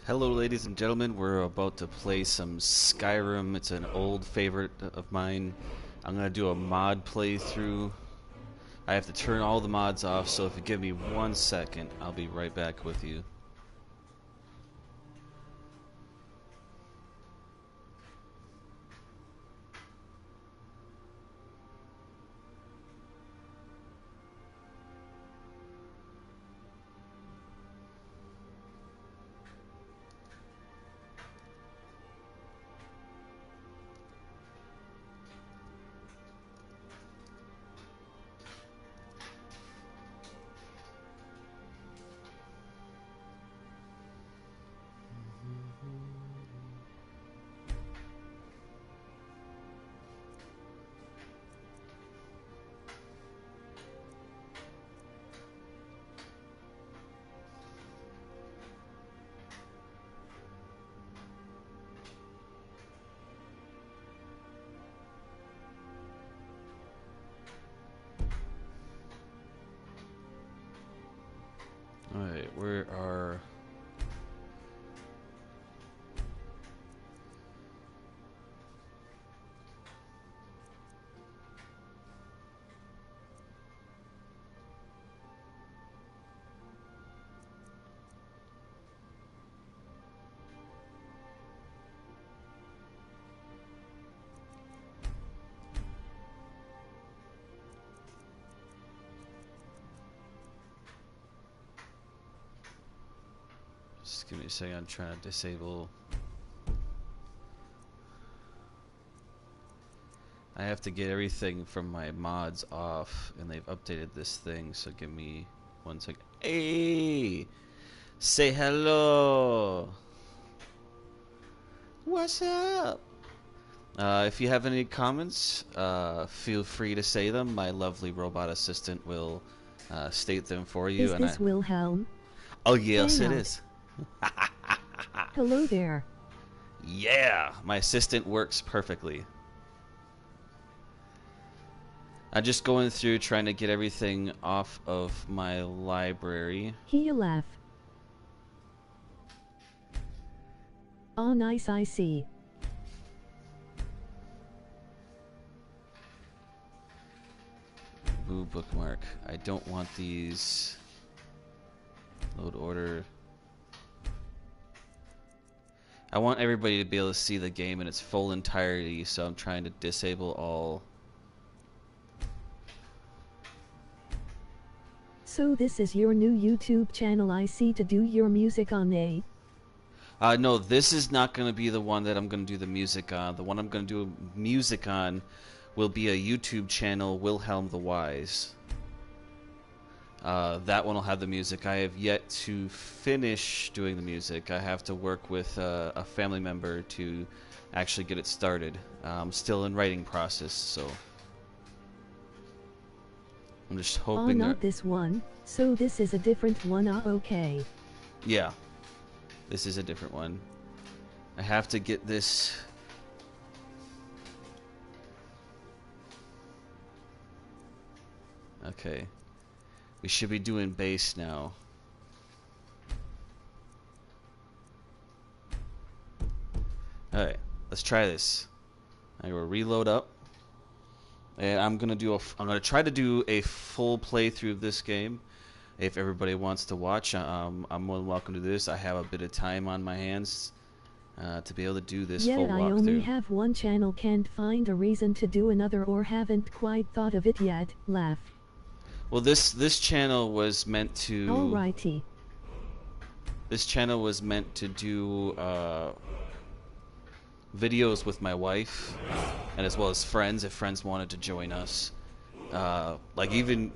Hello, ladies and gentlemen. We're about to play some Skyrim. It's an old favorite of mine. I'm going to do a mod playthrough. I have to turn all the mods off, so if you give me 1 second, I'll be right back with you. Alright, where are... Just give me a second, I'm trying to disable... I have to get everything from my mods off, and they've updated this thing, so give me 1 second. Hey! Say hello! What's up? If you have any comments, feel free to say them. My lovely robot assistant will state them for you. Is this Wilhelm? Oh, yes, it is. Hello there. Yeah, my assistant works perfectly. I'm just going through trying to get everything off of my library. He laugh. Oh, nice, I see. Ooh, bookmark. I don't want these. Load order. I want everybody to be able to see the game in its full entirety, so I'm trying to disable all. So this is your new YouTube channel I see to do your music on, eh? No, this is not going to be the one that I'm going to do the music on. The one I'm going to do music on will be a YouTube channel, Wilhelm the Wise. That one will have the music. I have yet to finish doing the music. I have to work with a family member to actually get it started. I'm still in writing process, so I'm just hoping. Oh, not this one. So this is a different one. Ah, okay. Yeah, this is a different one. I have to get this. Okay. We should be doing bass now. Alright, let's try this. I go reload up. And I'm gonna try to do a full playthrough of this game. If everybody wants to watch, I'm more than welcome to do this. I have a bit of time on my hands to be able to do this full walkthrough. Yeah, I only have one channel, can't find a reason to do another, or haven't quite thought of it yet. Laugh. Well, this channel was meant to. Alrighty. This channel was meant to do videos with my wife, and as well as friends, if friends wanted to join us. Like even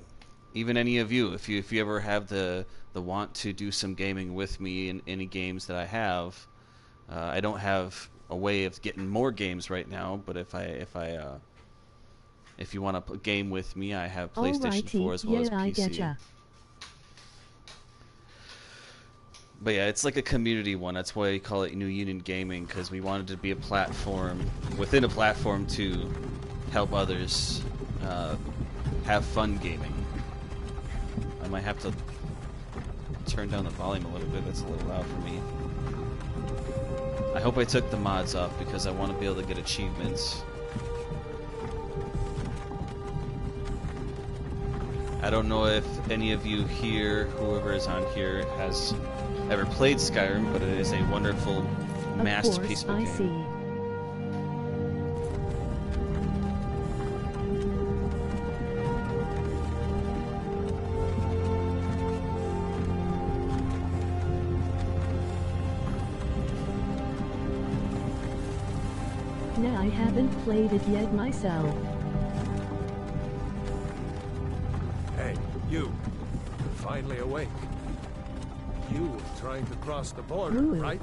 any of you, if you ever have the want to do some gaming with me in any games that I have. I don't have a way of getting more games right now, but if you want to game with me, I have PlayStation 4 as well as PC. I getcha. But yeah, it's like a community one. That's why we call it New Union Gaming, because we wanted to be a platform within a platform to help others have fun gaming. I might have to turn down the volume a little bit. That's a little loud for me. I hope I took the mods off because I want to be able to get achievements. I don't know if any of you here, whoever is on here, has ever played Skyrim, but it is a wonderful masterpiece of a game. See. Nah, I haven't played it yet myself. Hey, you. You're finally awake. You were trying to cross the border, Ooh. right?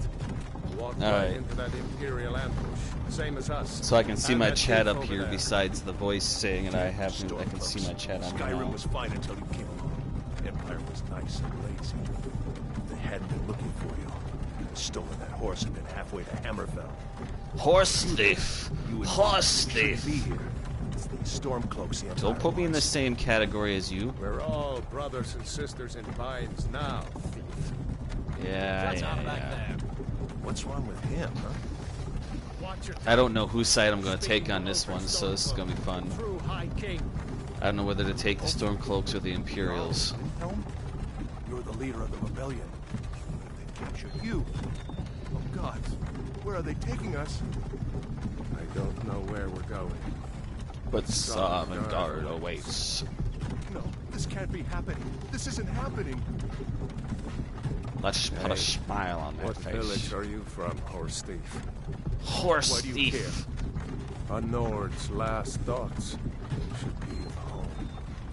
Walked All right right. into that Imperial ambush, same as us. So I can see And my that chat thief up over here there. besides the voice saying, and I can see my chat on here Skyrim now. was fine until you came along. Empire was nice and lazy. If they hadn't been looking for you, you'd have stolen that horse and been halfway to Hammerfell. Horse thief! You and Horse me shouldn't thief! be here. It's the Stormcloaks the Empire Don't put me in the wants. same category as you. We're all brothers and sisters in binds now, thief. Yeah. What's wrong with him, huh? Watch your I don't know whose side I'm going to take on this one, so this is going to be fun. True High King. I don't know whether to take the Stormcloaks or the Imperials. Helm? You're the leader of the rebellion. What if they captured you? Oh God, where are they taking us? I don't know where we're going. But Sovngarde awaits. No, this can't be happening. This isn't happening. Let's put a smile on that What face. village are you from, horse thief? Horse Why do you thief! A Nord's last thoughts should be of home.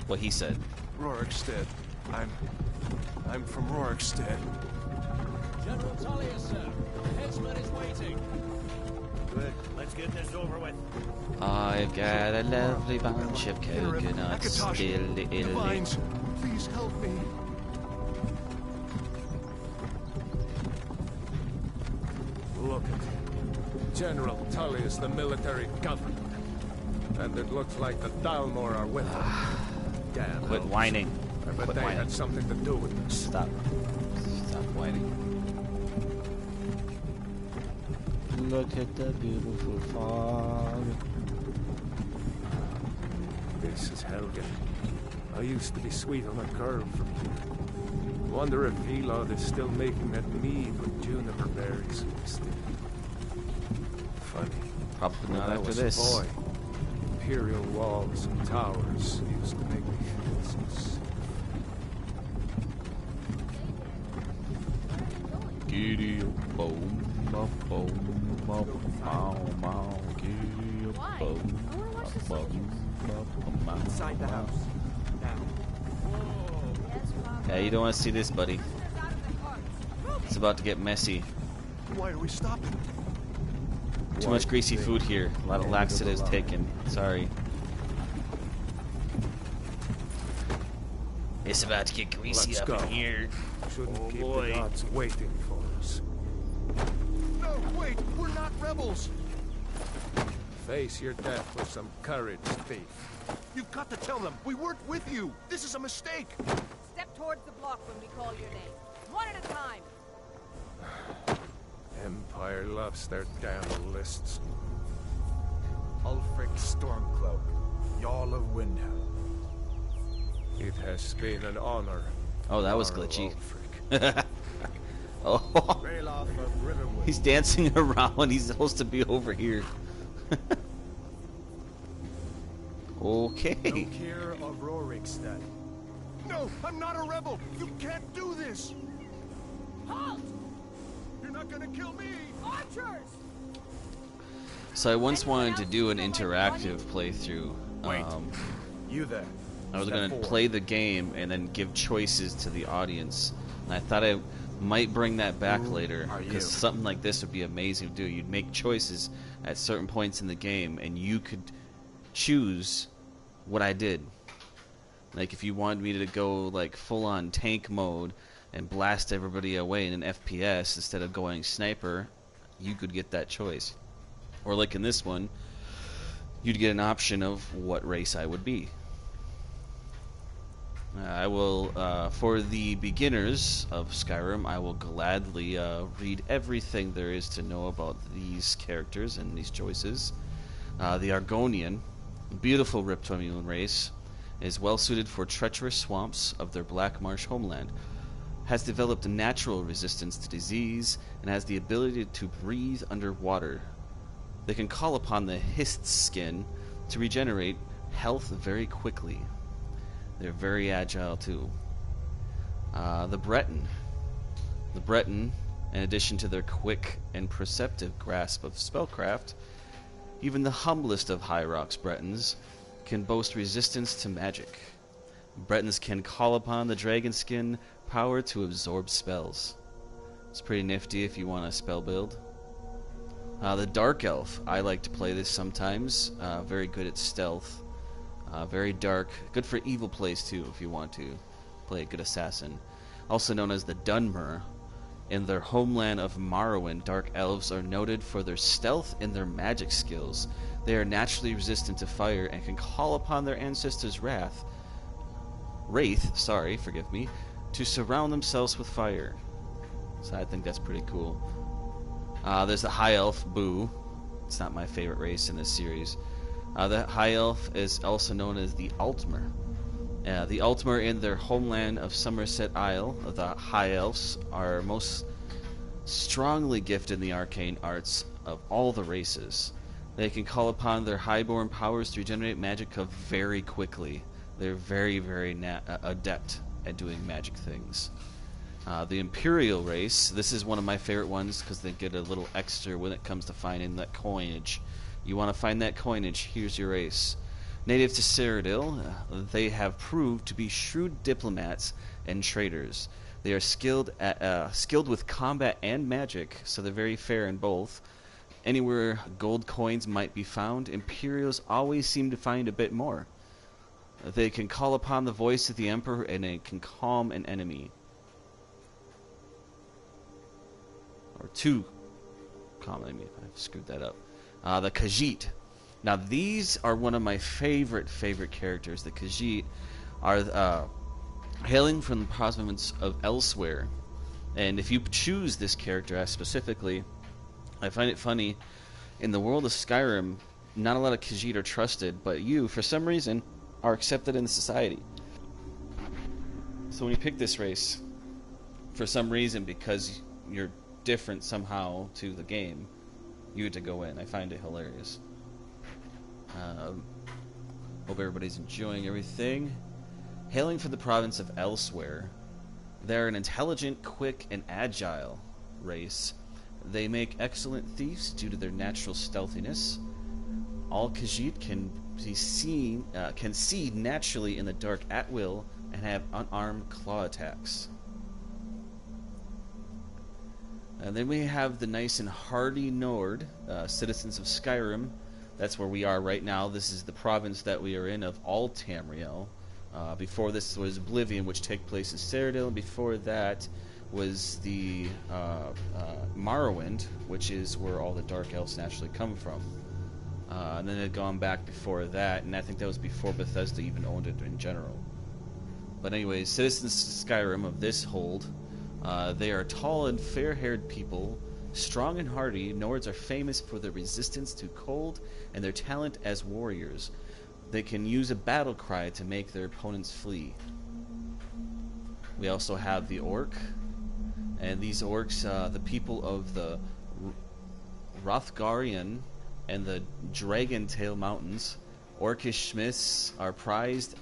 What he said. Rorikstead. I'm from Rorikstead. General Tullius, sir. The headsman is waiting. Good. Let's get this over with. I've got a lovely bunch of coconuts, dilly illy. Divines, please help me. Look at him. General Tullius, the military governor. And it looks like the Dalmor are with him. Damn. Quit whining. I bet Quit they whining. had something to do with this. Stop. Stop whining. Look at the beautiful fog. This is Helgen. I used to be sweet on a curve from here. Wonder if Elod is still making that mead with juniper berries. Funny. Probably When not I after was this. a boy, imperial walls and towers used to make me feel so safe. Giddy up, boom, up, boom, up, mow, mow, giddy up, Why? boom, I wanna watch the up, soldiers. boom, mow, Inside the mow. house. Now. Yeah, you don't want to see this, buddy. It's about to get messy. Why are we stopping? Too much greasy food here. A lot of laxatives taken. Sorry. It's about to get greasy Let's up go. in here. Shouldn't keep boy. the gods waiting for us. No, wait, we're not rebels. Face your death with some courage, thief. You've got to tell them we weren't with you. This is a mistake. Step towards the block when we call your name. One at a time. Empire loves their damn lists. Ulfric Stormcloak, Jarl of Windhelm. It has been an honor. Oh, that was Jarl glitchy. Ulfric. Oh, Ralof of Riverwood. he's dancing around when he's supposed to be over here. Okay. Nokir of Rorikstead. No, I'm not a rebel. You can't do this. Halt! You're not gonna kill me. Archers! So I once wanted to do an interactive playthrough. Wait. You there. I was Step going to forward. play the game and then give choices to the audience. And I thought I might bring that back Who later are you? because something like this would be amazing to do. You'd make choices at certain points in the game and you could choose what I did. Like if you wanted me to go like full on tank mode and blast everybody away in an FPS instead of going sniper, you could get that choice. Or like in this one, you'd get an option of what race I would be. I will, for the beginners of Skyrim, I will gladly read everything there is to know about these characters and these choices. The Argonian, beautiful reptilian race, is well suited for treacherous swamps of their black marsh homeland, has developed a natural resistance to disease, and has the ability to breathe underwater. They can call upon the Hist skin to regenerate health very quickly. They're very agile too. The Breton. The Breton, in addition to their quick and perceptive grasp of spellcraft, even the humblest of High Rock's Bretons can boast resistance to magic. Bretons can call upon the dragon skin power to absorb spells. It's pretty nifty if you want a spell build. The Dark Elf. I like to play this sometimes. Very good at stealth. Very dark. Good for evil plays too if you want to play a good assassin. Also known as the Dunmer. In their homeland of Morrowind, Dark Elves are noted for their stealth and their magic skills. They are naturally resistant to fire and can call upon their ancestors' wraith, forgive me, to surround themselves with fire. So I think that's pretty cool. There's the High Elf, Boo. It's not my favorite race in this series. The High Elf is also known as the Altmer. The Altmer in their homeland of Somerset Isle, the High Elves, are most strongly gifted in the arcane arts of all the races. They can call upon their highborn powers to regenerate magicka very quickly. They're very, very adept at doing magic things. The Imperial race, this is one of my favorite ones because they get a little extra when it comes to finding that coinage. You want to find that coinage, here's your race. Native to Cyrodiil, they have proved to be shrewd diplomats and traders. They are skilled with combat and magic, so they're very fair in both. Anywhere gold coins might be found, Imperials always seem to find a bit more. They can call upon the voice of the Emperor and they can calm an enemy. Or two calm an enemy. I've screwed that up. The Khajiit. Now these are one of my favorite characters. The Khajiit are hailing from the province of Elsewhere. And if you choose this character specifically, I find it funny, in the world of Skyrim, not a lot of Khajiit are trusted, but you, for some reason, are accepted in society. So when you pick this race, for some reason, because you're different somehow to the game, you had to go in. I find it hilarious. Hope everybody's enjoying everything. Hailing from the province of Elsewhere, they're an intelligent, quick, and agile race. They make excellent thieves due to their natural stealthiness. All Khajiit can see naturally in the dark at will and have unarmed claw attacks. And then we have the nice and hardy Nord, citizens of Skyrim. That's where we are right now. This is the province that we are in of all Tamriel. Before this was Oblivion, which took place in Cyrodiil, and before that was the Morrowind, which is where all the Dark Elves naturally come from. And then it had gone back before that, and I think that was before Bethesda even owned it in general. But anyways, citizens of Skyrim of this hold, they are tall and fair-haired people, strong and hardy. Nords are famous for their resistance to cold and their talent as warriors. They can use a battle cry to make their opponents flee. We also have the Orc, and these Orcs, the people of the Hrothgarian and the Dragon Tail Mountains. Orcish smiths are prized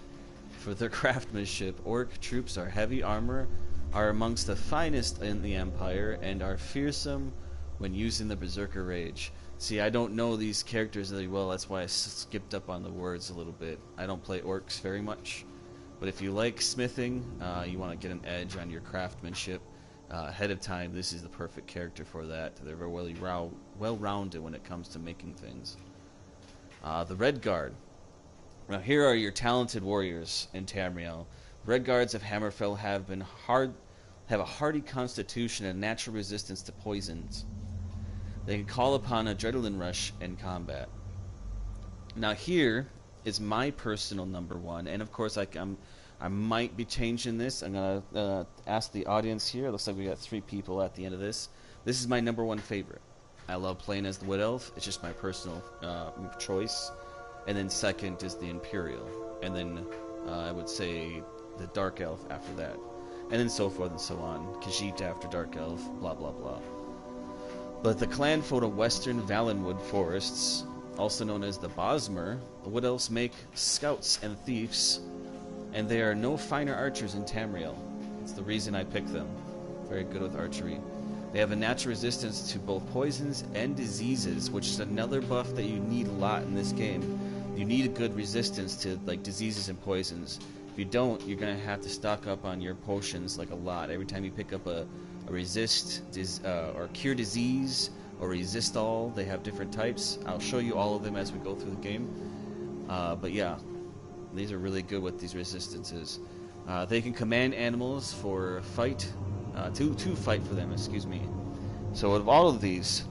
for their craftsmanship. Orc troops are heavy armor, are amongst the finest in the Empire, and are fearsome when using the Berserker Rage. See, I don't know these characters really well, that's why I skipped up on the words a little bit. I don't play Orcs very much, but if you like smithing, you want to get an edge on your craftsmanship ahead of time, this is the perfect character for that. They're very well-rounded when it comes to making things. The Red Guard. Now here are your talented warriors in Tamriel. Red Guards of Hammerfell have a hardy constitution and natural resistance to poisons. They can call upon adrenaline rush in combat. Now here is my personal number one, and of course I'm I might be changing this. I'm going to ask the audience here. It looks like we got 3 people at the end of this. This is my number 1 favorite. I love playing as the Wood Elf. It's just my personal choice. And then second is the Imperial. And then I would say the Dark Elf after that. And then so forth and so on. Khajiit after Dark Elf, blah blah blah. But the clan folk of Western Valenwood forests, also known as the Bosmer, the Wood Elves make scouts and thieves, and they are no finer archers in Tamriel. It's the reason I picked them. Very good with archery. They have a natural resistance to both poisons and diseases, which is another buff that you need a lot in this game. You need a good resistance to like diseases and poisons. If you don't, you're gonna have to stock up on your potions like a lot. Every time you pick up a resist or cure disease or resist all, they have different types. I'll show you all of them as we go through the game. But yeah, these are really good with these resistances. They can command animals for fight, to fight for them. Excuse me. So out of all of these,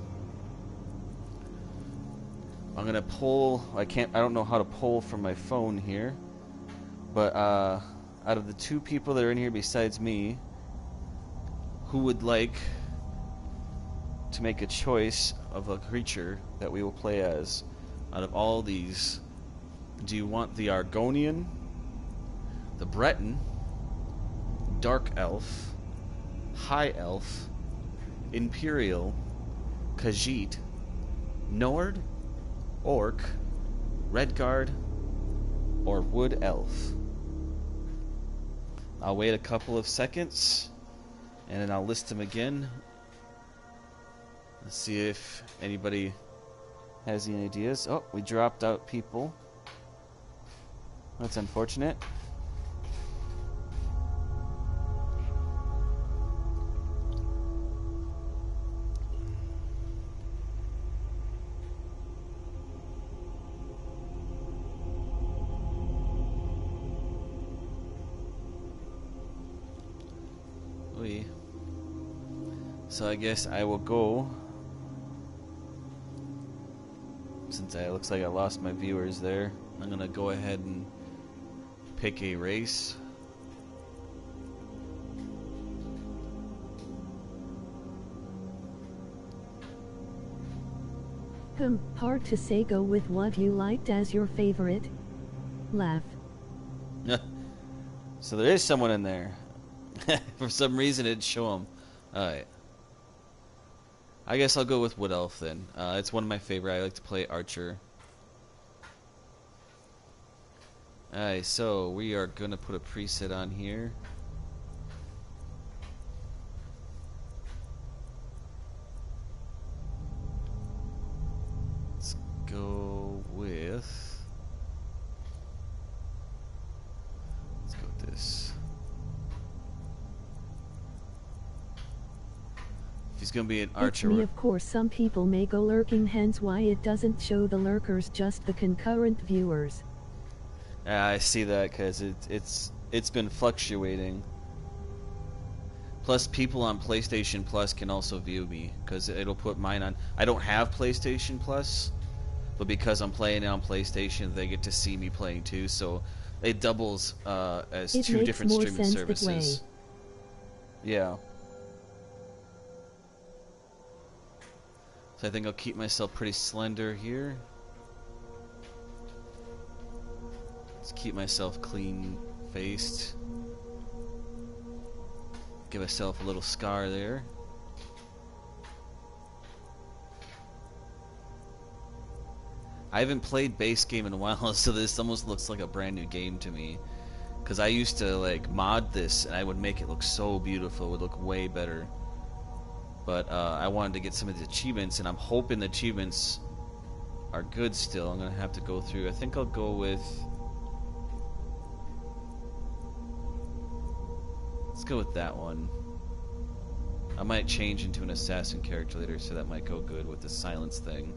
I'm gonna pull. I don't know how to pull from my phone here. But out of the 2 people that are in here besides me, who would like to make a choice of a creature that we will play as? Out of all these, do you want the Argonian, the Breton, Dark Elf, High Elf, Imperial, Khajiit, Nord, Orc, Redguard, or Wood Elf? I'll wait a couple of seconds and then I'll list them again. Let's see if anybody has any ideas. Oh, we dropped out people. That's unfortunate. So I guess I will go, since it looks like I lost my viewers there. I'm gonna go ahead and pick a race. Hard to say. Go with what you liked as your favorite. Laugh. So there is someone in there. For some reason it didn't show him. Alright. I guess I'll go with Wood Elf then. It's one of my favorite. I like to play Archer. Alright, so we are going to put a preset on here. Let's go with... Let's go with this. He's gonna be an archer. It's me, of course. Some people may go lurking, hence why it doesn't show the lurkers, just the concurrent viewers. I see that because it's been fluctuating. Plus, people on PlayStation Plus can also view me because it'll put mine on. I don't have PlayStation Plus, but because I'm playing it on PlayStation, they get to see me playing too. So it doubles as it 2 different makes more streaming sense services. That way. Yeah. So I think I'll keep myself pretty slender here. Let's keep myself clean-faced. Give myself a little scar there. I haven't played base game in a while, so this almost looks like a brand new game to me. Because I used to like mod this, and I would make it look so beautiful. It would look way better. But I wanted to get some of the achievements, and I'm hoping the achievements are good still. I'm going to have to go through. I think I'll go with... Let's go with that one. I might change into an assassin character later, so that might go good with the silence thing.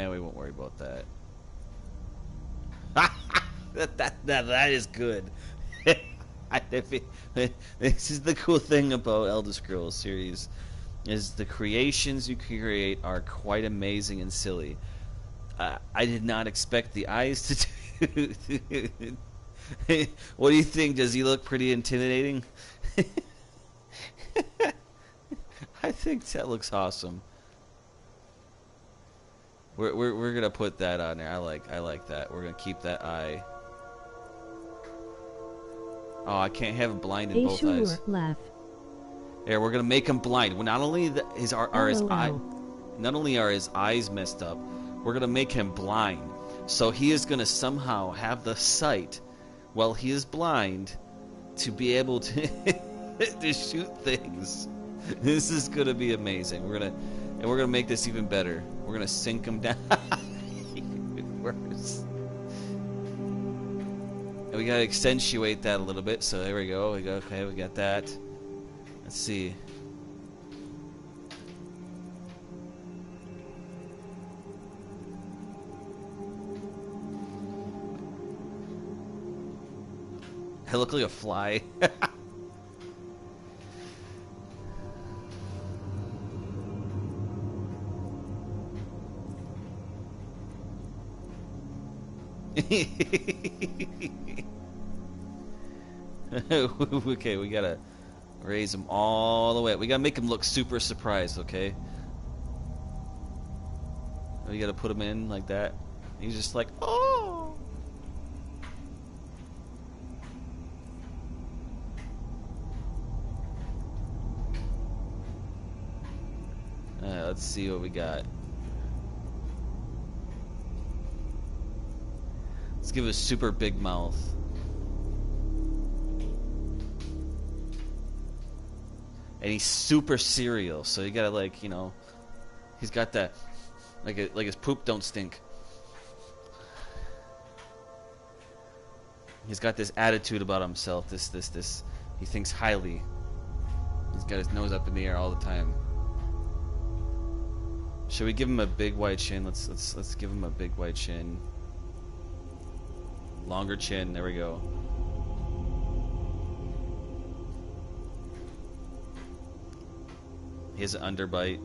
We won't worry about that. that is good. This is the cool thing about Elder Scrolls series. is the creations you create are quite amazing and silly. I did not expect the eyes to do. What do you think? Does he look pretty intimidating? I think that looks awesome. We're gonna put that on there. I like that. We're gonna keep that eye. Oh, I can't have him blind in both eyes. Laugh. There, we're gonna make him blind. Well, not only are his LOL. eye, not only are his eyes messed up, we're gonna make him blind. So he is gonna somehow have the sight, while he is blind, to be able to to shoot things. This is gonna be amazing. We're gonna make this even better. We're gonna sink him down. Even worse. And we gotta accentuate that a little bit. So there we go. Okay, we got that. Let's see. I look like a fly. Okay, we gotta raise him all the way. We gotta make him look super surprised, okay? We gotta put him in like that. He's just like, oh! Let's see what we got. Let's give it a super big mouth. And he's super serial, so you gotta, like, you know, he's got that, like his poop don't stink. He's got this attitude about himself. This. He thinks highly. He's got his nose up in the air all the time. Should we give him a big wide chin? Let's give him a big wide chin. Longer chin. There we go. He has an underbite.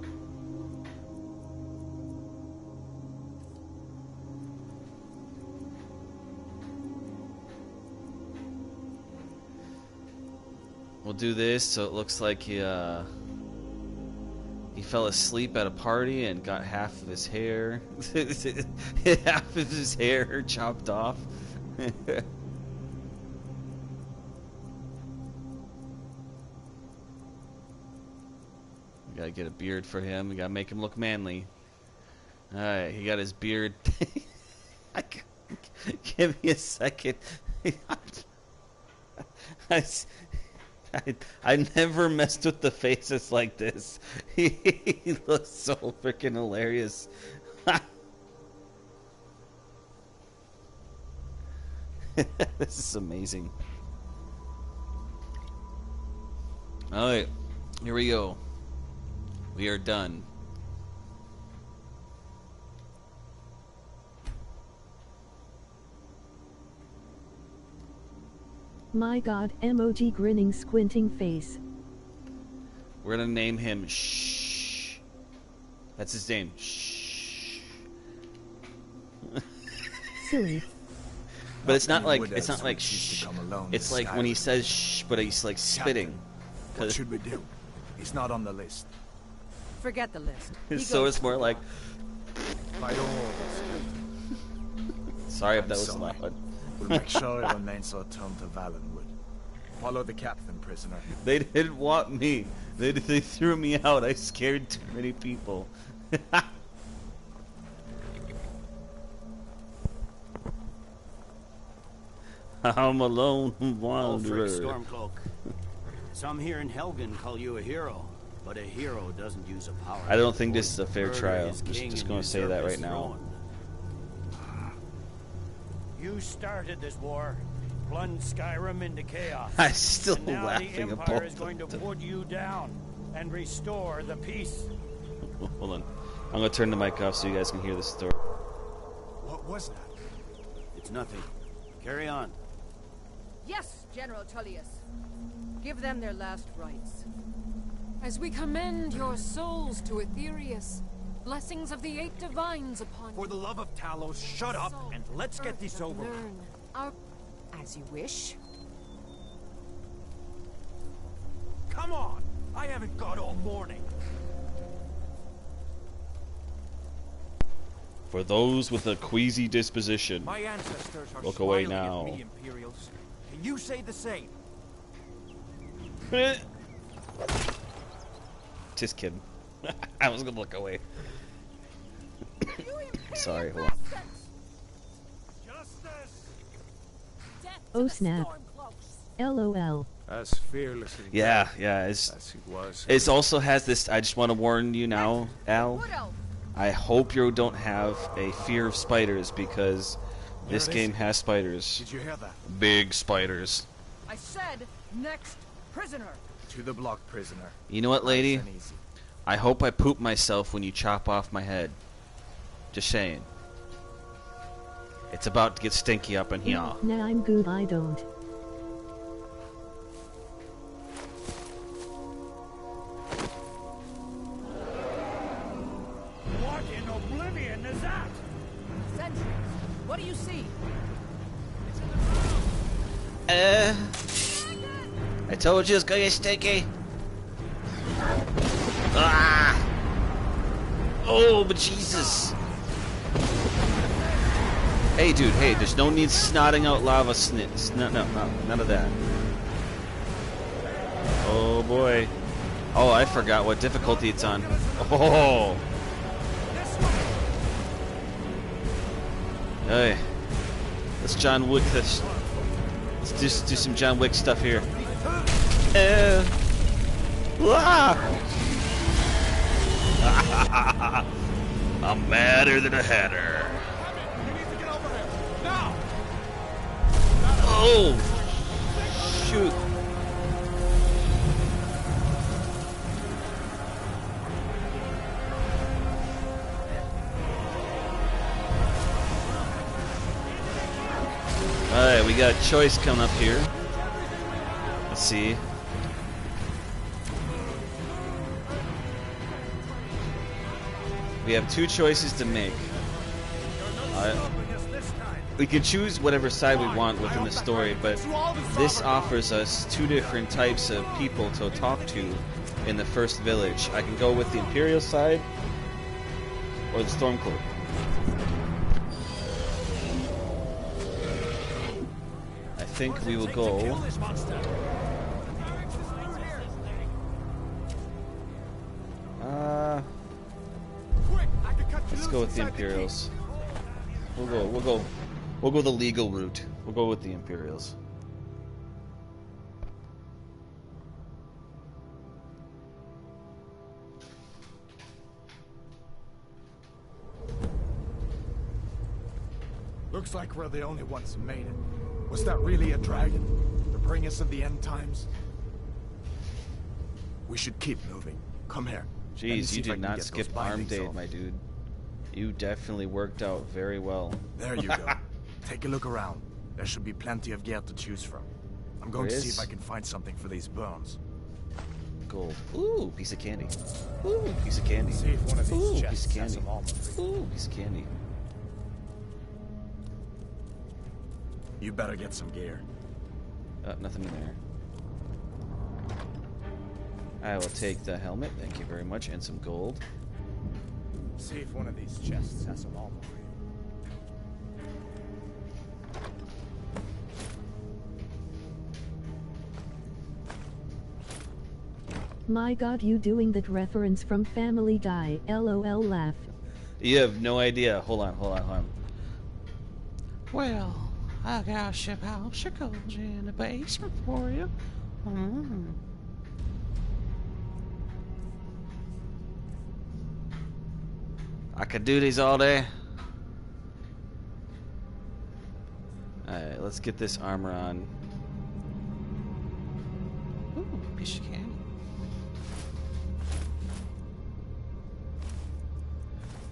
We'll do this so it looks like he fell asleep at a party and got half of his hair, half of his hair chopped off. We gotta get a beard for him. We gotta make him look manly. Alright, he got his beard. Give me a second. I never messed with the faces like this. He looks so freaking hilarious. This is amazing. Alright, here we go. We are done. My god, emoji grinning squinting face. We're gonna name him Shh. That's his name. Shh. Silly. But it's not like Wood it's not elves like would choose to shh. come alone It's to like when he Skyrim. says shh, but he's like spitting. What should we do? He's not on the list. Forget the list. He So goes it's more like, By all sorry if I'm that was sorry. loud. we'll make sure it remains our tongue to Valenwood. Follow the captain, prisoner. They didn't want me. They threw me out. I scared too many people. I'm a lone wanderer. Ulfric Stormcloak. Some here in Helgen call you a hero, but a hero doesn't use a power. I don't think this is a fair Murder trial. his I'm king just and going to say usurp that his right now. throne. You started this war, plunged Skyrim into chaos. I'm still and now laughing the at Empire both is going to of them. put you down and restore the peace. Hold on. I'm going to turn the mic off so you guys can hear the story. What was that? It's nothing. Carry on. Yes, General Tullius. Give them their last rites. As we commend your souls to Aetherius, blessings of the 8 divines upon you. For the love of Talos, shut up Soul, and let's get this over with. learn our... As you wish. Come on! I haven't got all morning. For those with a queasy disposition, My ancestors are look away smiling now. at me, Imperials. Can you say the same? Just kidding. I was gonna look away. Sorry, hold on. Justice! Oh snap. LOL. As fearless as Yeah, yeah. as he was. It also has this. I just want to warn you now, Al. Wood elf. I hope you don't have a fear of spiders because this There it is. game has spiders. Did you hear that? Big spiders. I said next prisoner. To the block, prisoner. You know what, lady? Nice and easy. I hope I poop myself when you chop off my head. Just saying. It's about to get stinky up in here. Nah, I'm good, I don't. What in oblivion is that? Sentries. What do you see? I told you it's gonna get stinky. Ah! Oh, but Jesus! Hey, dude. Hey, there's no need snotting out lava snits. No, none of that. Oh boy. Oh, I forgot what difficulty it's on. Oh. Hey, let's John Wick this. Let's just do some John Wick stuff here. I'm madder than a hatter. Oh, shoot. Alright, we got a choice coming up here. Let's see. We have two choices to make. We can choose whatever side we want within the story, but this offers us two different types of people to talk to in the first village. I can go with the Imperial side or the Stormcloak. I think we will go. Let's go with the Imperials. We'll go the legal route. We'll go with the Imperials. Looks like we're the only ones who made it. Was that really a dragon? To bring us in the end times? We should keep moving. Come here. Let me Jeez, see you if I did can not get skip those arm bindings date, off. my dude. You definitely worked out very well. There you go. Take a look around. There should be plenty of gear to choose from. I'm going There to see is? if I can find something for these bones. Gold. Ooh, piece of candy. Ooh, piece of candy. See if one of these Ooh, piece chests of has candy. some armor for you. Ooh, piece of candy. You better get some gear. Nothing in there. I will take the helmet, thank you very much, and some gold. See if one of these chests has some armor for you. My god, you doing that reference from Family Guy, LOL laugh. You have no idea. Hold on. Well, I got some popsicles in the basement for you. I could do these all day. Alright, let's get this armor on. Ooh, piece of candy.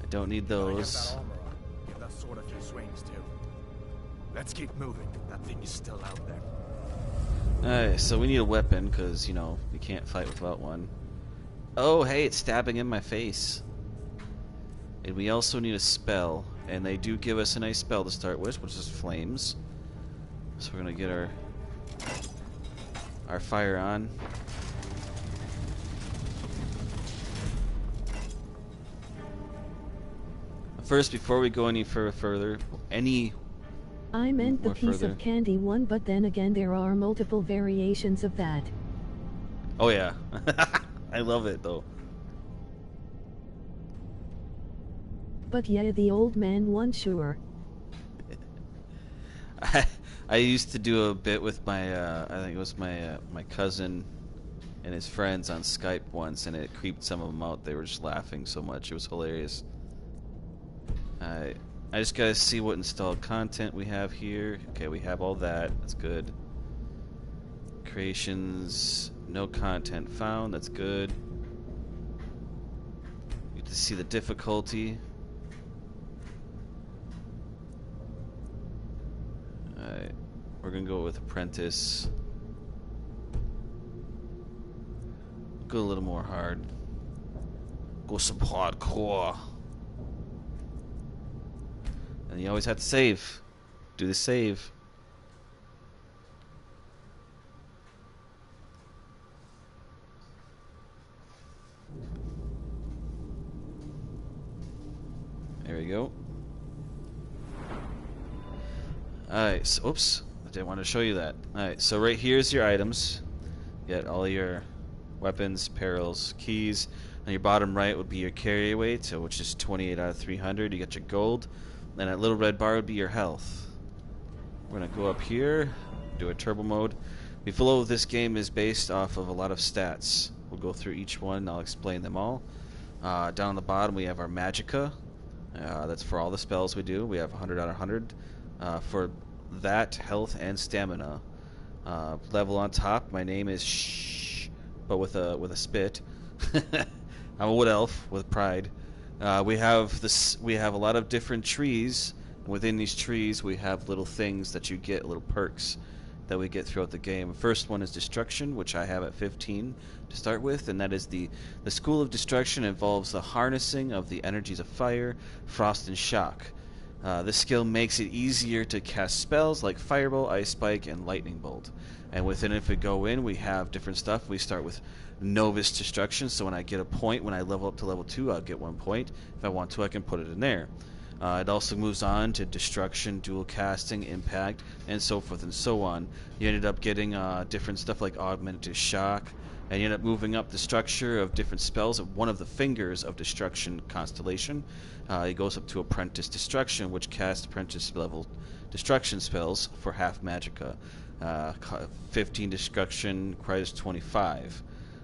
I don't need Gotta get those. that armor on. Give that sword a few swings too. Let's keep moving. That thing is still out there. Alright, so we need a weapon, because, you know, we can't fight without one. Oh, hey, it's stabbing in my face. And we also need a spell. And they do give us a nice spell to start with, which is flames. So we're going to get our fire on. First, before we go any further, I meant the more piece further. of candy one, but then again there are multiple variations of that. Oh yeah, I love it though. But yeah, the old man one, sure. I used to do a bit with my I think it was my cousin and his friends on Skype once, and it creeped some of them out. They were just laughing so much; it was hilarious. I just gotta see what installed content we have here. Okay, we have all that. That's good. Creations, no content found. That's good. You get to see the difficulty. Alright, we're gonna go with apprentice. Go a little more hard. Go some hardcore. And you always have to save. Do the save. There we go. Alright, so, oops. I didn't want to show you that. Alright, so right here's your items. You got all your weapons, perils, keys. On your bottom right would be your carry weight, so which is 28 out of 300. You got your gold. Then that little red bar would be your health. We're going to go up here, do a turbo mode. We follow this game is based off of a lot of stats. We'll go through each one and I'll explain them all. Down on the bottom we have our magicka. That's for all the spells we do. We have 100 out of 100 for that, health, and stamina. Level on top, my name is Shh, but with a spit. I'm a wood elf with pride. We have a lot of different trees. Within these trees, we have little things that you get, little perks that we get throughout the game. First one is Destruction, which I have at 15 to start with, and that is the School of Destruction involves the harnessing of the energies of fire, frost, and shock. This skill makes it easier to cast spells like Fireball, Ice Spike, and Lightning Bolt. And within it, if we go in, we have different stuff. We start with Novice Destruction, so when I get a point, when I level up to level 2, I'll get 1 point. If I want to, I can put it in there. It also moves on to Destruction, Dual Casting, Impact, and so forth and so on. You ended up getting different stuff like Augmented Shock, and you end up moving up the structure of different spells at one of the fingers of Destruction Constellation. It goes up to Apprentice Destruction, which casts Apprentice level Destruction spells for half magicka. 15 Destruction requires 25.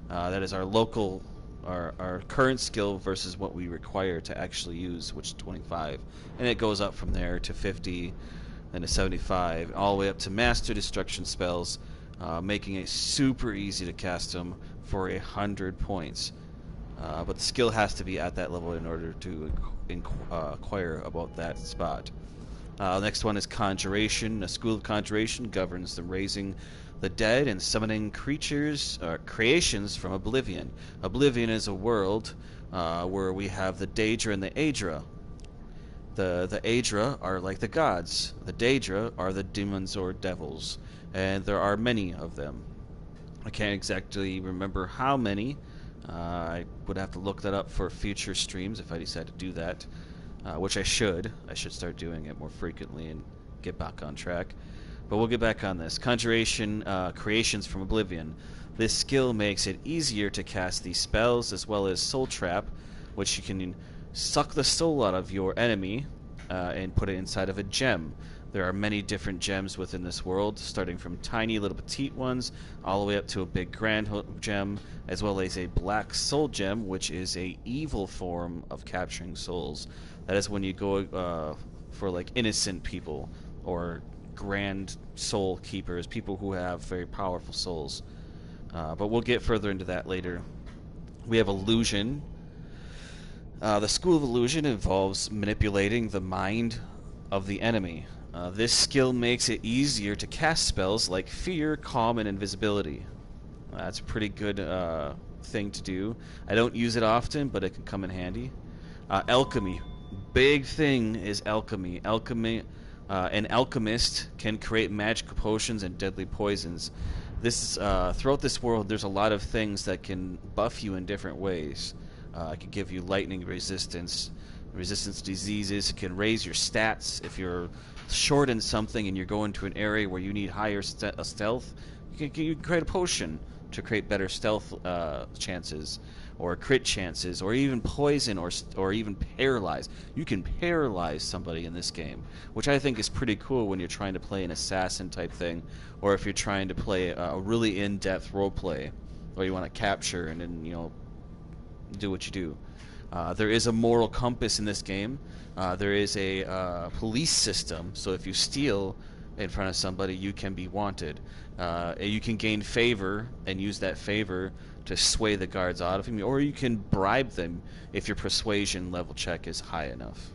That is our local, our current skill versus what we require to actually use, which is 25. And it goes up from there to 50, then to 75, all the way up to Master Destruction spells, making it super easy to cast them for 100 points. But the skill has to be at that level in order to inquire about that spot. Next one is Conjuration. A School of Conjuration governs the raising the dead and summoning creatures, creations from Oblivion. Oblivion is a world where we have the Daedra and the Aedra. The Aedra are like the gods. The Daedra are the demons or devils, and there are many of them. I can't exactly remember how many. I would have to look that up for future streams if I decide to do that, which I should. I should start doing it more frequently and get back on track. But we'll get back on this. Conjuration, creations from Oblivion. This skill makes it easier to cast these spells, as well as Soul Trap, which you can suck the soul out of your enemy and put it inside of a gem. There are many different gems within this world, starting from tiny little petite ones, all the way up to a big grand gem, as well as a black soul gem, which is a evil form of capturing souls. That is when you go for like innocent people, or grand soul keepers, people who have very powerful souls. But we'll get further into that later. We have Illusion. The School of Illusion involves manipulating the mind of the enemy. This skill makes it easier to cast spells like Fear, Calm, and Invisibility. That's a pretty good thing to do. I don't use it often, but it can come in handy. Alchemy. Big thing is alchemy. An alchemist can create magical potions and deadly poisons. This is, throughout this world, there's a lot of things that can buff you in different ways. It can give you lightning resistance to diseases. It can raise your stats. If you're short in something and you're going to an area where you need higher stealth, you can create a potion to create better stealth chances, or crit chances, or even poison, or even paralyze. You can paralyze somebody in this game, which I think is pretty cool when you're trying to play an assassin type thing, or if you're trying to play a really in-depth role play, or you want to capture and then do what you do. There is a moral compass in this game. There is a police system, so if you steal in front of somebody, you can be wanted. You can gain favor and use that favor to sway the guards out of him, or you can bribe them if your persuasion level check is high enough.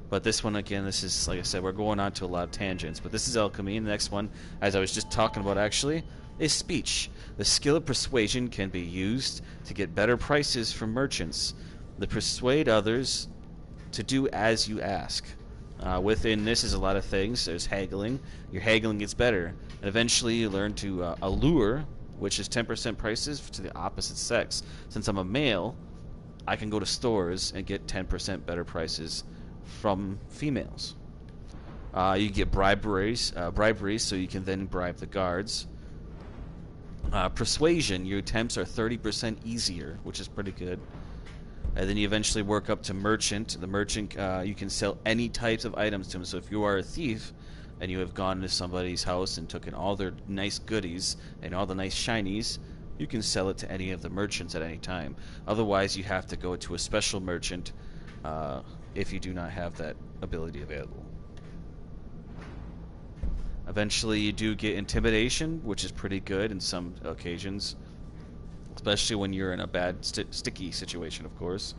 But this one, again, this is, like I said, we're going on to a lot of tangents, but this is alchemy. And the next one, as I was just talking about actually, is speech. The skill of persuasion can be used to get better prices from merchants. To persuade others to do as you ask. Within this is a lot of things. There's haggling. Your haggling gets better. And eventually you learn to allure, which is 10% prices to the opposite sex. Since I'm a male, I can go to stores and get 10% better prices from females. You get briberies, so you can then bribe the guards. Persuasion, your attempts are 30% easier, which is pretty good. And then you eventually work up to merchant. The merchant, you can sell any types of items to him. So if you are a thief and you have gone to somebody's house and taken all their nice goodies and all the nice shinies, you can sell it to any of the merchants at any time. Otherwise, you have to go to a special merchant if you do not have that ability available. Eventually, you do get intimidation, which is pretty good in some occasions. Especially when you're in a bad, sticky situation, of course.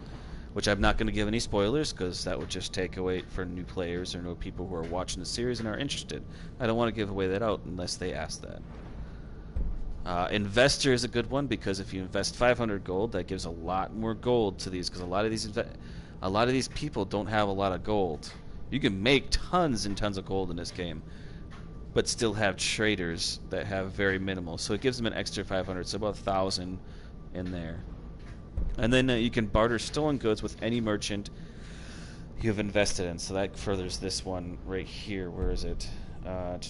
Which I'm not going to give any spoilers, because that would just take away for new players or new people who are watching the series and are interested. I don't want to give away that out unless they ask that. Investor is a good one, because if you invest 500 gold, that gives a lot more gold to these, because a lot of these people don't have a lot of gold. You can make tons and tons of gold in this game, but still have traders that have very minimal. So it gives them an extra 500, so about 1,000 in there. And then you can barter stolen goods with any merchant you have invested in. So that furthers this one right here. Where is it? I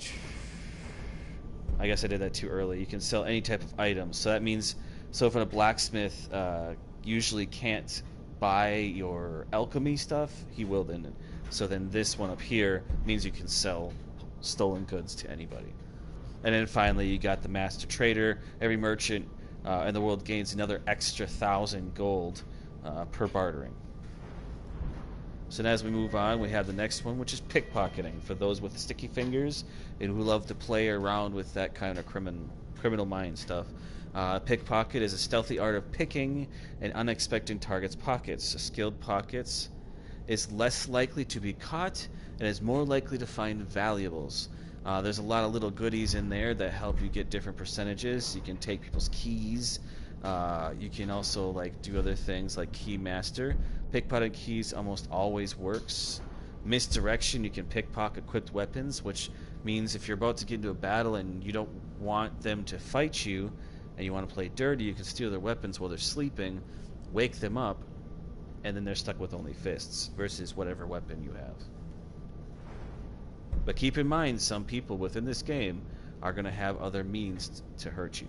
guess I did that too early. You can sell any type of item. So that means, so if a blacksmith usually can't buy your alchemy stuff, he will then. So then this one up here means you can sell stolen goods to anybody. And then finally you got the master trader. Every merchant in the world gains another extra 1,000 gold per bartering. So now as we move on, we have the next one, which is pickpocketing, for those with sticky fingers and who love to play around with that kind of criminal mind stuff. Pickpocket is a stealthy art of picking and unexpected targets' pockets. Skilled pockets is less likely to be caught and is more likely to find valuables. There's a lot of little goodies in there that help you get different percentages. You can take people's keys. You can also do other things like key master. Pickpocketing keys almost always works. Misdirection, you can pickpocket equipped weapons, which means if you're about to get into a battle and you don't want them to fight you and you want to play dirty, you can steal their weapons while they're sleeping, wake them up, and then they're stuck with only fists versus whatever weapon you have. But keep in mind, some people within this game are going to have other means to hurt you.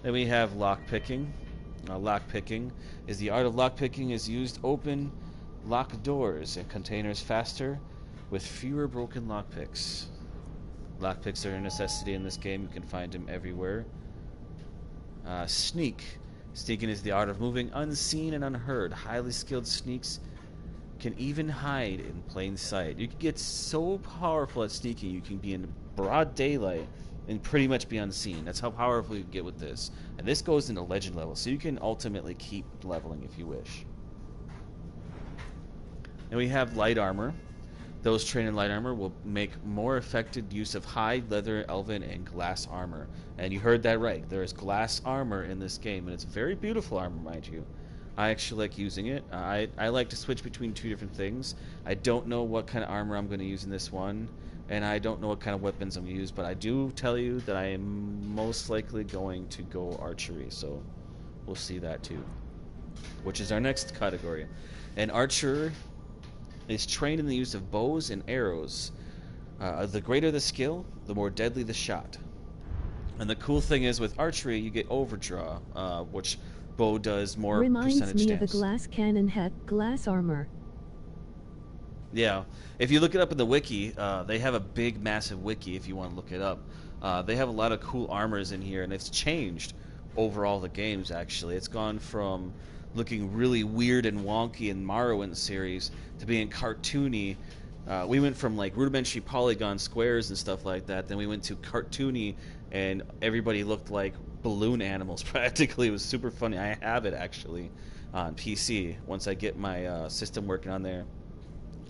Then we have lockpicking. Lockpicking is the art of lockpicking is used to open lock doors and containers faster with fewer broken lockpicks. Lockpicks are a necessity in this game. You can find them everywhere. Sneak. Sneaking is the art of moving unseen and unheard. Highly skilled sneaks can even hide in plain sight. You can get so powerful at sneaking, you can be in broad daylight and pretty much be unseen. That's how powerful you get with this. And this goes into legend level, so you can ultimately keep leveling if you wish. And we have light armor. Those trained in light armor will make more effective use of hide, leather, elven, and glass armor. And you heard that right. There is glass armor in this game, and it's very beautiful armor, mind you. I actually like using it. I like to switch between two different things. I don't know what kind of armor I'm going to use in this one, and I don't know what kind of weapons I'm going to use, but I do tell you that I am most likely going to go archery, so we'll see that too, which is our next category. An archer is trained in the use of bows and arrows. The greater the skill, the more deadly the shot. And the cool thing is with archery, you get overdraw, which bow does more Reminds percentage me of a stance. glass cannon hat, glass armor. Yeah, if you look it up in the wiki, they have a big, massive wiki if you want to look it up. They have a lot of cool armors in here, and it's changed over all the games, actually. It's gone from looking really weird and wonky in Morrowind series to being cartoony. We went from like rudimentary polygon squares and stuff like that, then we went to cartoony, and everybody looked like balloon animals practically. It was super funny. I have it actually on PC. Once I get my system working on there,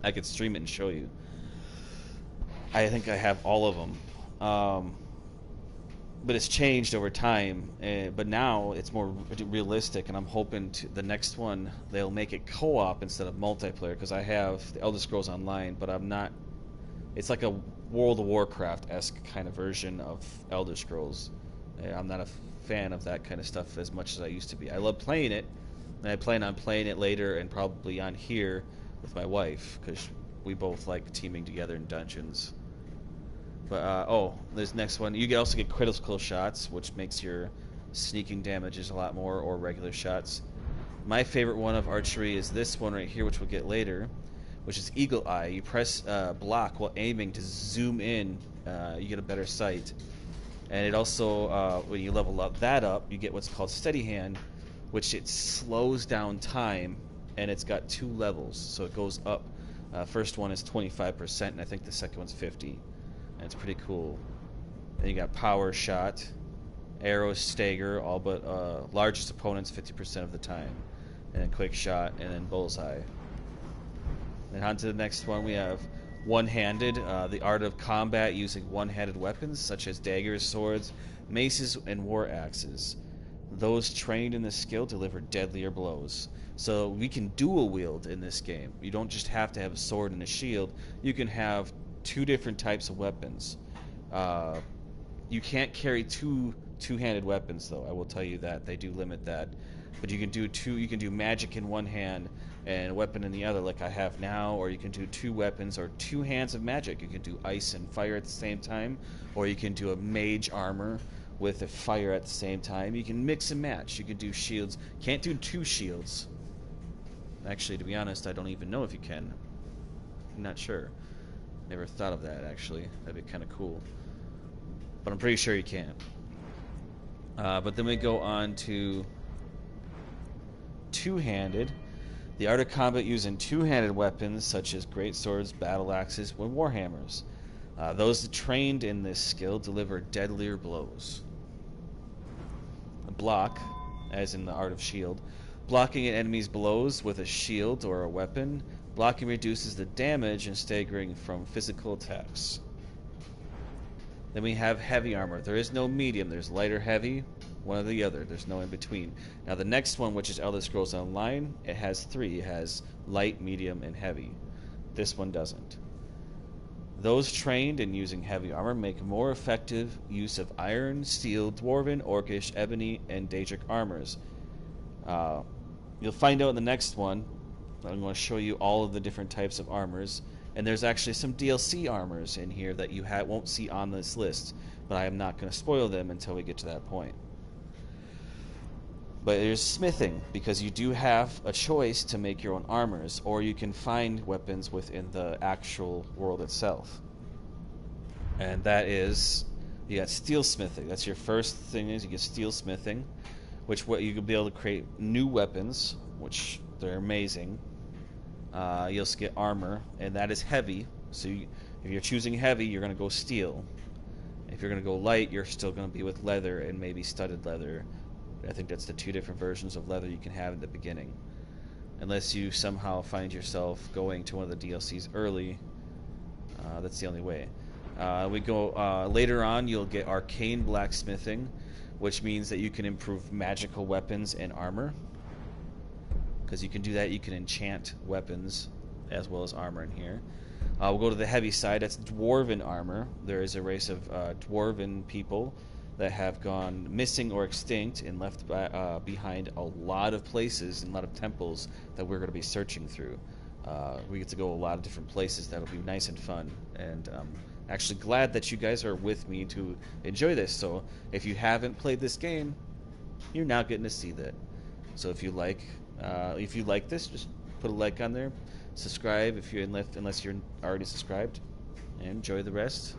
I could stream it and show you. I think I have all of them. But it's changed over time. But now it's more realistic, and I'm hoping the next one they'll make it co-op instead of multiplayer, because I have the Elder Scrolls Online, but I'm not. It's like a World of Warcraft-esque kind of version of Elder Scrolls. I'm not a fan of that kind of stuff as much as I used to be. I love playing it, and I plan on playing it later and probably on here with my wife, because we both like teaming together in dungeons. But this next one, you also get critical shots, which makes your sneaking damages a lot more, or regular shots. My favorite one of archery is this one right here, which we'll get later, which is Eagle Eye. You press block while aiming to zoom in. You get a better sight. And it also, when you level that up, you get what's called Steady Hand, which it slows down time, and it's got 2 levels, so it goes up. First one is 25%, and I think the second one's 50%. And it's pretty cool. Then you got Power Shot, Arrow Stagger, all but largest opponents 50% of the time, and then Quick Shot, and then Bullseye. And on to the next one, we have One-Handed, the art of combat using one-handed weapons such as daggers, swords, maces, and war axes. Those trained in this skill deliver deadlier blows. So we can dual wield in this game. You don't just have to have a sword and a shield. You can have 2 different types of weapons. You can't carry two-handed weapons, though. I will tell you that they do limit that. But you can do You can do magic in one hand and a weapon in the other, like I have now. Or you can do 2 weapons or 2 hands of magic. You can do ice and fire at the same time, or you can do a mage armor with a fire at the same time. You can mix and match. You can do shields. Can't do 2 shields. Actually, to be honest, I don't even know if you can. I'm not sure. Never thought of that, actually. That'd be kind of cool. But I'm pretty sure you can. But then we go on to two-handed. The art of combat using two-handed weapons such as great swords, battle axes, and warhammers. Those trained in this skill deliver deadlier blows. A block, as in the art of shield. Blocking an enemy's blows with a shield or a weapon. Blocking reduces the damage and staggering from physical attacks. Then we have heavy armor. There is no medium. There's light or heavy, one or the other. There's no in between. Now the next one, which is Elder Scrolls Online, it has 3. It has light, medium, and heavy. This one doesn't. Those trained in using heavy armor make more effective use of iron, steel, dwarven, orcish, ebony, and daedric armors. You'll find out in the next one. I'm going to show you all of the different types of armors, and there's actually some DLC armors in here that you won't see on this list, but I am not going to spoil them until we get to that point. But there's smithing, because you do have a choice to make your own armors, or you can find weapons within the actual world itself. And that is, you got steel smithing. That's your first thing, is you get steel smithing, which you can be able to create new weapons, which they're amazing. You'll also get armor, and that is heavy. So if you're choosing heavy, you're going to go steel. If you're going to go light, you're still going to be with leather and maybe studded leather. I think that's the 2 different versions of leather you can have in the beginning. Unless you somehow find yourself going to one of the DLCs early That's the only way. We go later on. You'll get arcane blacksmithing, which means that you can improve magical weapons and armor. Because you can do that, you can enchant weapons as well as armor in here. We'll go to the heavy side. That's dwarven armor. There is a race of dwarven people that have gone missing or extinct and left behind a lot of places and a lot of temples that we're going to be searching through. We get to go a lot of different places. That'll be nice and fun. And actually glad that you guys are with me to enjoy this. So if you haven't played this game, you're now getting to see that. So if you like this, just put a like on there. Subscribe if you're unless you're already subscribed, and enjoy the rest.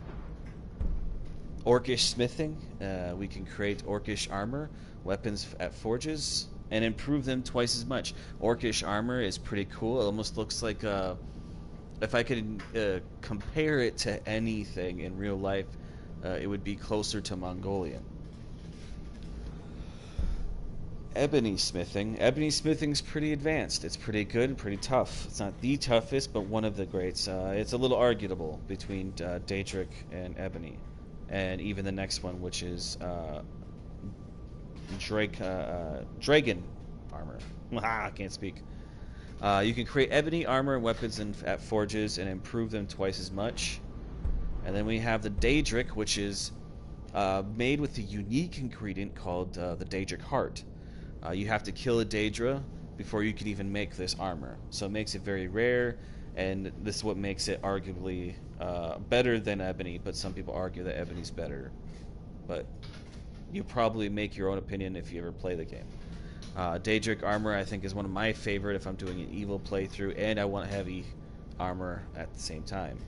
Orcish smithing. We can create orcish armor, weapons at forges, and improve them twice as much. Orcish armor is pretty cool. It almost looks like if I could compare it to anything in real life, it would be closer to Mongolian. Ebony smithing. Ebony smithing's pretty advanced. It's pretty good and pretty tough. It's not the toughest, but one of the greats. It's a little arguable between Daedric and Ebony, and even the next one, which is Dragon armor. I can't speak. You can create ebony armor and weapons at forges and improve them twice as much. And then we have the Daedric, which is made with a unique ingredient called the Daedric heart. You have to kill a Daedra before you can even make this armor. So it makes it very rare, and this is what makes it arguably better than Ebony, but some people argue that Ebony's better. But you probably make your own opinion if you ever play the game. Daedric armor, I think, is one of my favorite if I'm doing an evil playthrough, and I want heavy armor at the same time.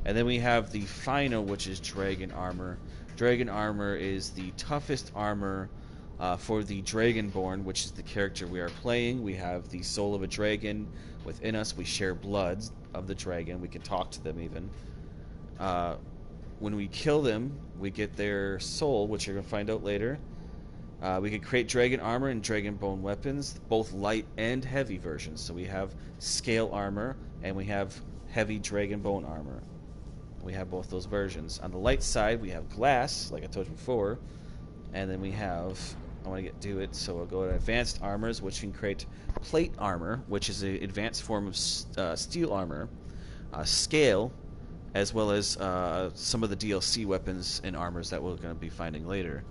And then we have the final, which is Dragon armor. Dragon armor is the toughest armor for the Dragonborn, which is the character we are playing. We have the soul of a dragon within us. We share blood of the dragon. We can talk to them even. When we kill them, we get their soul, which you're going to find out later. We can create dragon armor and dragon bone weapons, both light and heavy versions. So we have scale armor and we have heavy dragon bone armor. We have both those versions. On the light side, we have glass, like I told you before, and then we have, I want to do it, so we'll go to advanced armors, which can create plate armor, which is an advanced form of steel armor, scale, as well as some of the DLC weapons and armors that we're going to be finding later.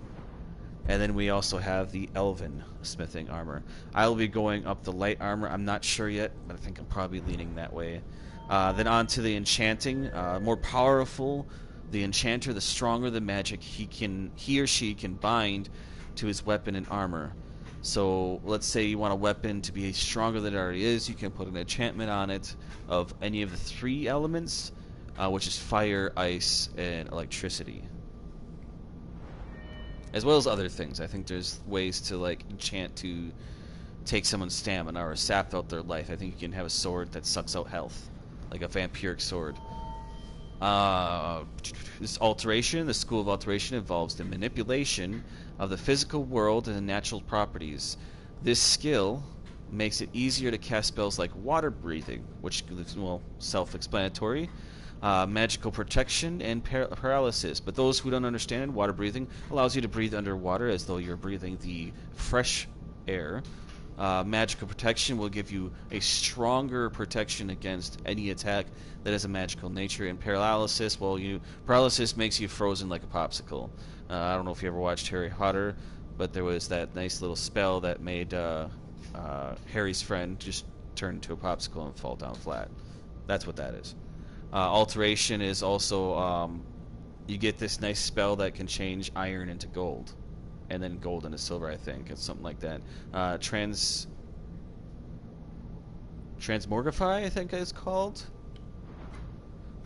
And then we also have the Elven smithing armor. I will be going up the light armor. I'm not sure yet, but I think I'm probably leaning that way. Then on to the enchanting. More powerful the enchanter, the stronger the magic he or she can bind to his weapon and armor. So let's say you want a weapon to be stronger than it already is. You can put an enchantment on it of any of the 3 elements, which is fire, ice, and electricity, as well as other things. I think there's ways to like enchant to take someone's stamina or sap out their life. I think you can have a sword that sucks out health, like a vampiric sword. This alteration, the school of alteration, involves the manipulation of the physical world and the natural properties. This skill makes it easier to cast spells like water breathing, which is, well, self-explanatory, magical protection, and paralysis. But those who don't understand, water breathing allows you to breathe underwater as though you're breathing the fresh air. Magical protection will give you a stronger protection against any attack that has a magical nature. And paralysis, well, paralysis makes you frozen like a popsicle. I don't know if you ever watched Harry Potter, but there was that nice little spell that made Harry's friend just turn into a popsicle and fall down flat. That's what that is. Alteration is also, you get this nice spell that can change iron into gold, and then gold into silver, I think. It's something like that. Transmogrify, I think it's called.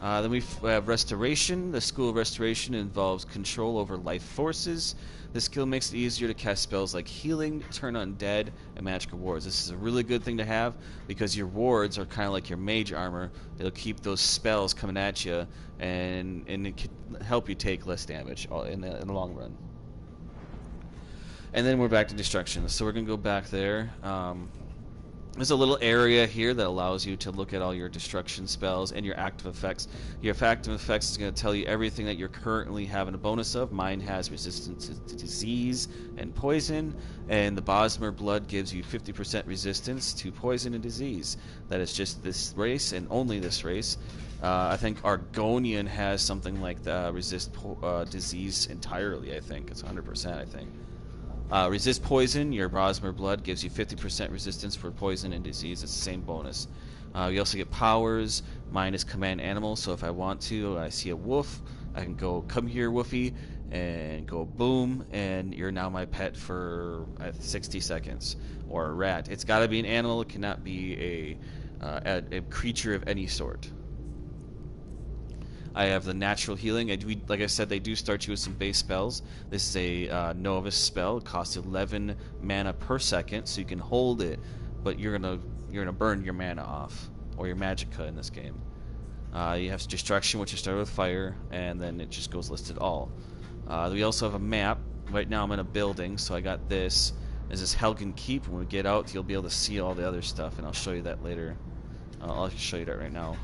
Then we have Restoration. The School of Restoration involves control over life forces. This skill makes it easier to cast spells like Healing, Turn Undead, and Magical Wards. This is a really good thing to have because your wards are kind of like your mage armor. It'll keep those spells coming at you, and it can help you take less damage in the long run. And then we're back to destruction. So we're going to go back there. There's a little area here that allows you to look at all your destruction spells and your active effects. Your active effects is going to tell you everything that you're currently having a bonus of. Mine has resistance to disease and poison, and the Bosmer blood gives you 50% resistance to poison and disease. That is just this race and only this race. I think Argonian has something like the resist disease entirely. I think it's 100%. I think. Resist poison. Your Brosmer blood gives you 50% resistance for poison and disease. It's the same bonus. You also get powers. Mine is command animal, so if I want to, I see a wolf, I can go, come here, Woofy, and go boom, and you're now my pet for 60 seconds. Or a rat. It's got to be an animal. It cannot be a creature of any sort. I have the natural healing. Like I said, they do start you with some base spells. This is a novice spell. It costs 11 mana per second, so you can hold it, but you're gonna burn your mana off, or your magicka in this game. You have destruction, which is started with fire, and then it just goes listed all. We also have a map. Right now I'm in a building, so I got this. This is Helgen Keep. When we get out, you'll be able to see all the other stuff, and I'll show you that later. I'll show you that right now.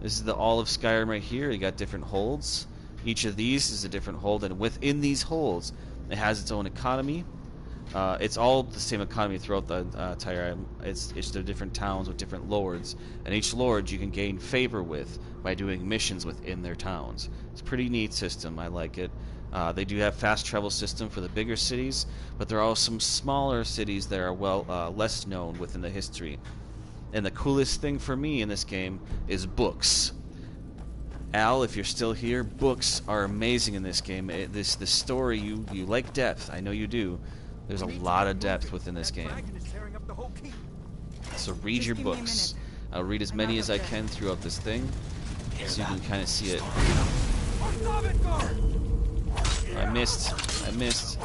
This is the all of Skyrim right here. You got different holds. Each of these is a different hold, and within these holds, it has its own economy. It's all the same economy throughout the entire island. It's the different towns with different lords, and each lord you can gain favor with by doing missions within their towns. It's a pretty neat system. I like it. They do have fast travel system for the bigger cities, but there are some smaller cities that are less known within the history. And the coolest thing for me in this game is books. Al, if you're still here, books are amazing in this game. The story, you like depth. I know you do. There's a lot of depth within this game. So read your books. I'll read as many as I can throughout this thing, so you can kind of see it. I missed.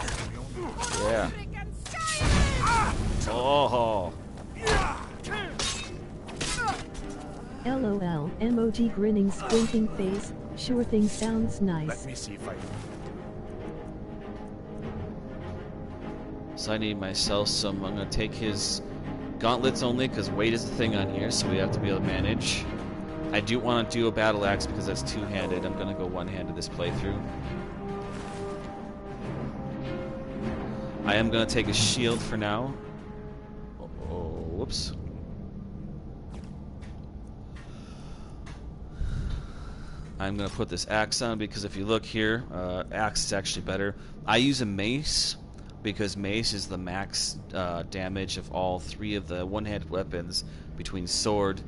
Yeah. Oh. LOL, emoji grinning squinting face, sure thing sounds nice. Let me see if I can. So I need myself some, I'm going to take his gauntlets only because weight is the thing on here, so we have to be able to manage. I do want to do a battle axe because that's two-handed. I'm going to go one-handed this playthrough. I am going to take a shield for now. Oh, whoops. I'm going to put this axe on because if you look here, axe is actually better. I use a mace because mace is the max damage of all three of the one-handed weapons between sword,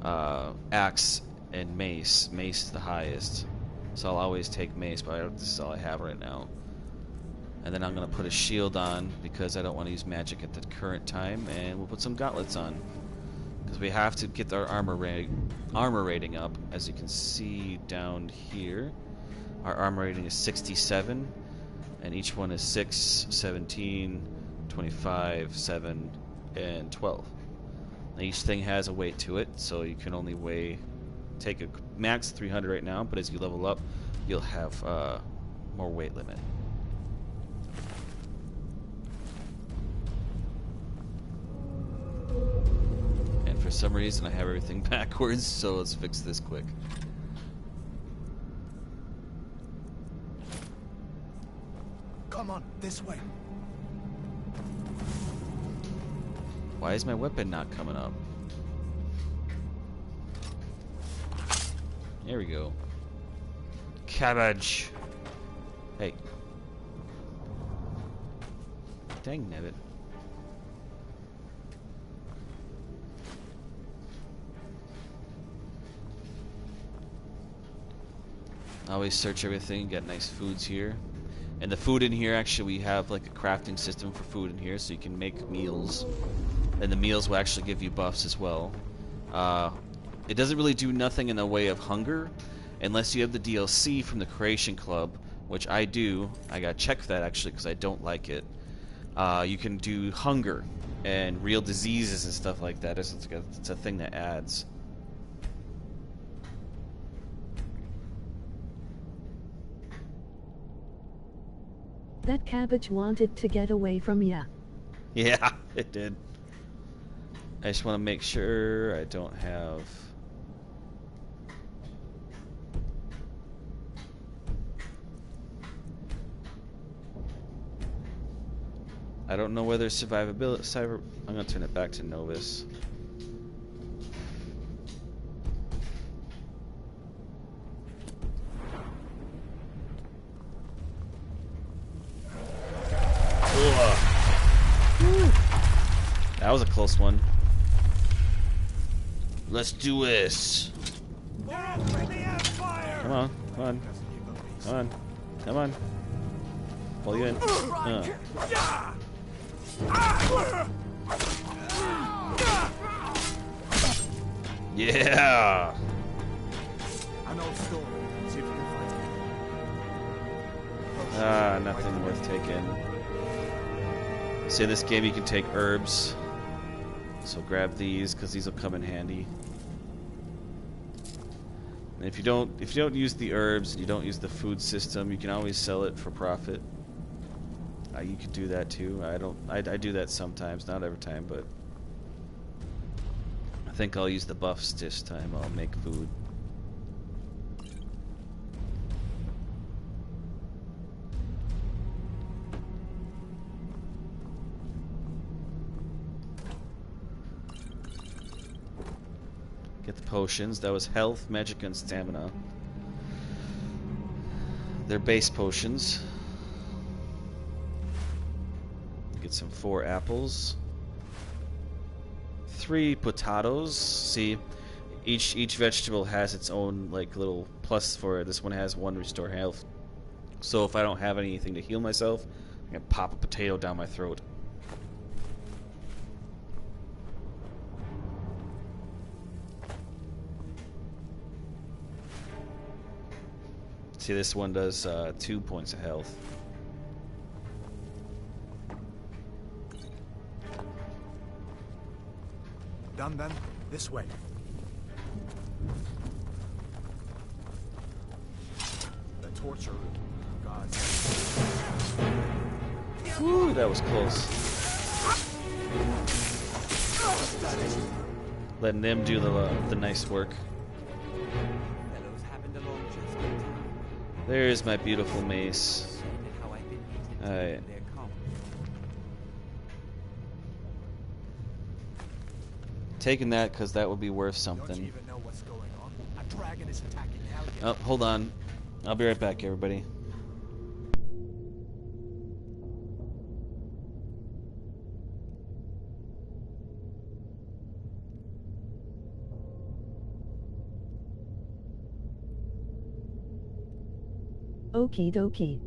axe, and mace. Mace is the highest. So I'll always take mace, but this is all I have right now. And then I'm going to put a shield on because I don't want to use magic at the current time, and we'll put some gauntlets on. Because we have to get our armor rating up. As you can see down here, our armor rating is 67, and each one is 6, 17, 25, 7, and 12. Now each thing has a weight to it, so you can only take a max 300 right now, but as you level up, you'll have more weight limit. For some reason I have everything backwards, so let's fix this quick. Come on, this way. Why is my weapon not coming up? There we go. Cabbage. Hey. Dang nabbit. Always search everything, get nice foods here. And the food in here, actually, we have like a crafting system for food in here, so you can make meals. And the meals will actually give you buffs as well. It doesn't really do nothing in the way of hunger, unless you have the DLC from the Creation Club, which I do. I gotta check that actually, because I don't like it. You can do hunger and real diseases and stuff like that. It's a thing that adds. That cabbage wanted to get away from ya. Yeah, it did. I just want to make sure I don't have... I don't know whether survivability... I'm going to turn it back to Novus. That was a close one. Let's do this. Come on, come on, come on, come on. Pull you in. Yeah. I know a story. See if you can find it. Ah, nothing worth taking. See, this game you can take herbs. So grab these because these will come in handy. And if you don't use the herbs and you don't use the food system, you can always sell it for profit. You could do that too. I do that sometimes, not every time, but I think I'll use the buffs this time. I'll make food. Get the potions. That was health, magic, and stamina. They're base potions. Get some 4 apples. 3 potatoes. See, each vegetable has its own like little plus for it. This one has 1 restore health. So if I don't have anything to heal myself, I'm gonna pop a potato down my throat. See, this one does 2 points of health. Done then? This way. The torture room. God. Woo, that was close. Letting them do the nice work. There's my beautiful mace. Alright. Taking that because that would be worth something. Don't you even know what's going on? A dragon is attacking Helgen. Oh, hold on. I'll be right back, everybody. Okie dokie.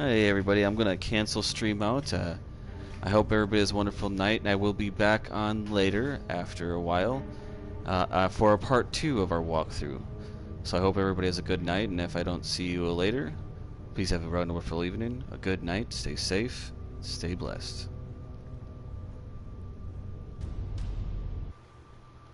Hey everybody, I'm gonna cancel stream out. I hope everybody has a wonderful night, and I will be back on later after a while for a part 2 of our walkthrough. So I hope everybody has a good night, and if I don't see you later, please have a wonderful evening, a good night, stay safe, stay blessed.